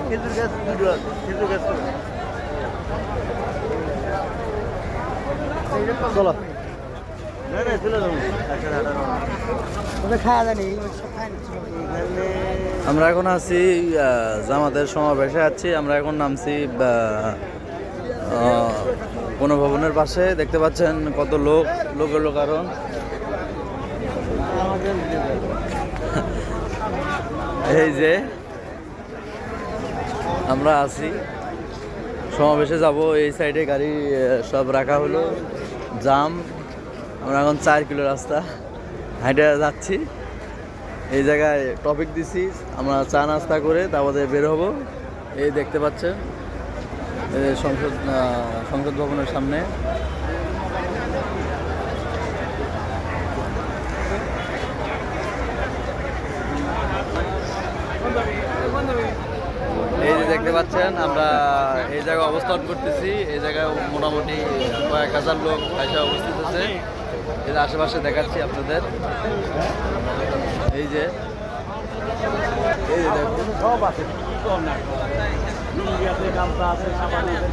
খেজুর গাছ দুটো আছে, খেজুর গাছ চলো। না না চলে যাবো খাওয়া জানি। আমরা এখন আছি জামাতের সমাবেশে আছি। আমরা এখন নামছি গণভবনের পাশে। দেখতে পাচ্ছেন কত লোকের কারণ এই যে আমরা আছি সমাবেশে যাব। এই সাইডে গাড়ি সব রাখা হলো, জাম। আমরা এখন 4 কিলো রাস্তা হাইটে যাচ্ছি। এই জায়গায় টপিক দিছি, আমরা চা নাস্তা করে তারপরে বের হব। এই দেখতে পাচ্ছেন সংসদ ভবনের সামনে। এই যে দেখতে পাচ্ছেন আমরা এই জায়গায় অবস্থান করতেছি। এই জায়গায় মোটামুটি কয়েক হাজার লোক এসে অবস্থিত আছে। এর আশেপাশে দেখাচ্ছি আপনাদের। এই যে দেখুন সব আছে, গামছা আছে, সাবান আছে।